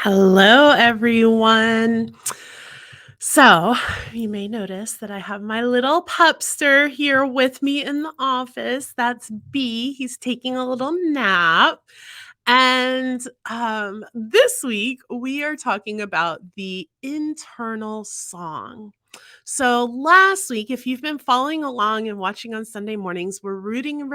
Hello, everyone. So, you may notice that I have my little pupster here with me in the office. That's B. He's taking a little nap. And this week, we are talking about the internal song. So, last week, if you've been following along and watching on Sunday mornings, we're rooting and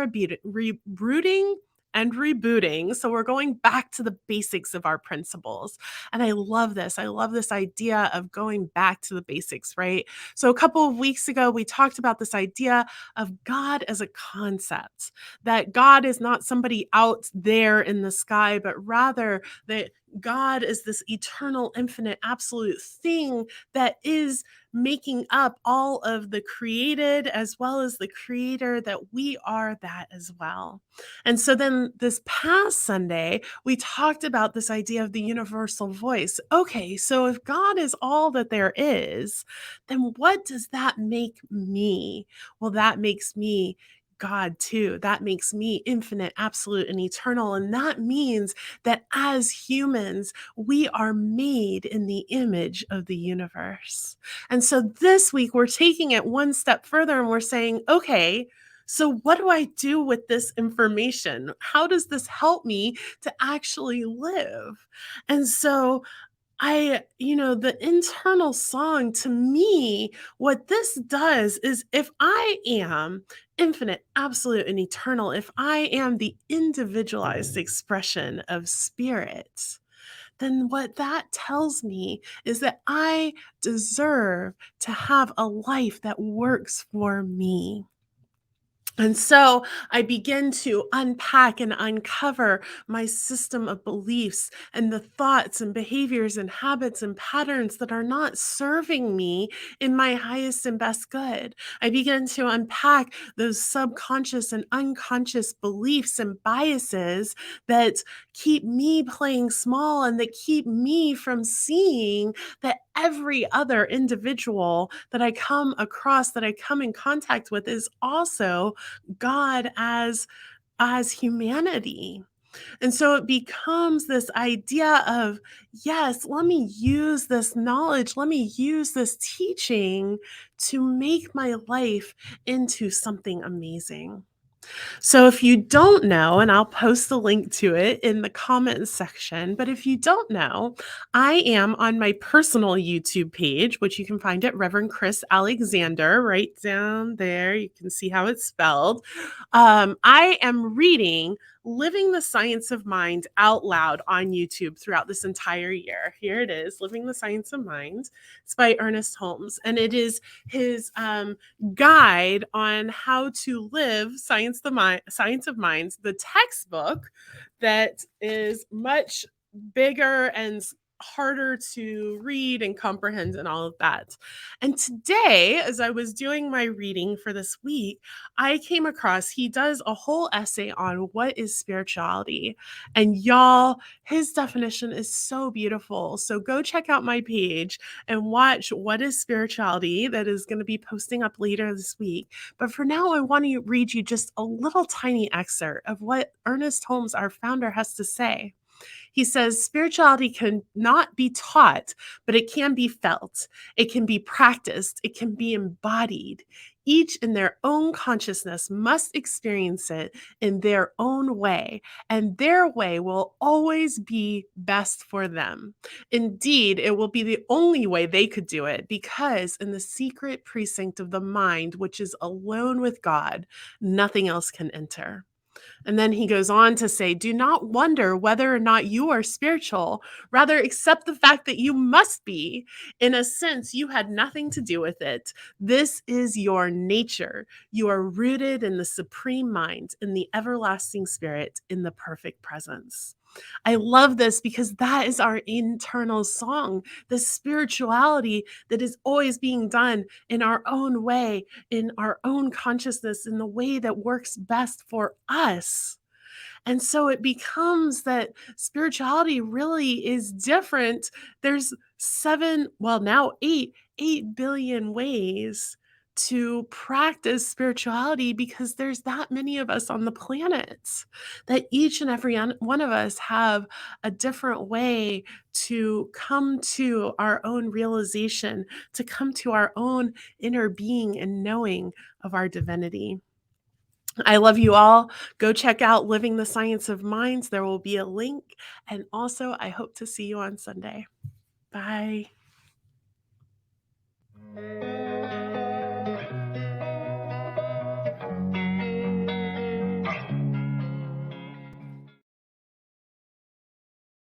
rebooting. So, we're going back to the basics of our principles. And I love this. I love this idea of going back to the basics, right? So, a couple of weeks ago, we talked about this idea of God as a concept, that God is not somebody out there in the sky, but rather that God is this eternal, infinite, absolute thing that is making up all of the created as well as the creator, that we are that as well. And so then this past Sunday, we talked about this idea of the universal voice. Okay, so if God is all that there is, then what does that make me? Well, that makes me God too. That makes me infinite, absolute, and eternal. And that means that as humans, we are made in the image of the universe. And so this week, we're taking it one step further and we're saying, okay, so what do I do with this information? How does this help me to actually live? And so the internal song to me, what this does is if I am infinite, absolute, and eternal, if I am the individualized expression of spirit, then what that tells me is that I deserve to have a life that works for me. And so I begin to unpack and uncover my system of beliefs and the thoughts and behaviors and habits and patterns that are not serving me in my highest and best good. I begin to unpack those subconscious and unconscious beliefs and biases that keep me playing small and that keep me from seeing that every other individual that I come across, that I come in contact with, is also God as humanity. And so it becomes this idea of, yes, let me use this knowledge, let me use this teaching to make my life into something amazing. So if you don't know, and I'll post a link to it in the comments section, but if you don't know, I am on my personal YouTube page, which you can find at Reverend Kris Alexander, right down there. You can see how it's spelled. I am reading Living the Science of Mind out loud on YouTube throughout this entire year. Here it is, Living the Science of Mind. It's by Ernest Holmes, and it is his guide on how to live Science of Minds, the textbook that is much bigger and harder to read and comprehend and all of that. And today, as I was doing my reading for this week, I came across, he does a whole essay on what is spirituality. And y'all, his definition is so beautiful. So go check out my page and watch What is Spirituality, that is going to be posting up later this week. But for now, I want to read you just a little tiny excerpt of what Ernest Holmes, our founder, has to say. He says spirituality can not be taught, but it can be felt. It can be practiced. It can be embodied. Each in their own consciousness must experience it in their own way, and their way will always be best for them. Indeed, it will be the only way they could do it, because in the secret precinct of the mind, which is alone with God, nothing else can enter. And then he goes on to say, do not wonder whether or not you are spiritual. Rather, accept the fact that you must be. In a sense, you had nothing to do with it. This is your nature. You are rooted in the supreme mind, in the everlasting spirit, in the perfect presence. I love this because that is our internal song, the spirituality that is always being done in our own way, in our own consciousness, in the way that works best for us. And so it becomes that spirituality really is different. There's 7, well, now 8 billion ways to practice spirituality because there's that many of us on the planet, that each and every one of us have a different way to come to our own realization, to come to our own inner being and knowing of our divinity. I love you all. Go check out Living the Science of Minds. There will be a link. And also, I hope to see you on Sunday. Bye.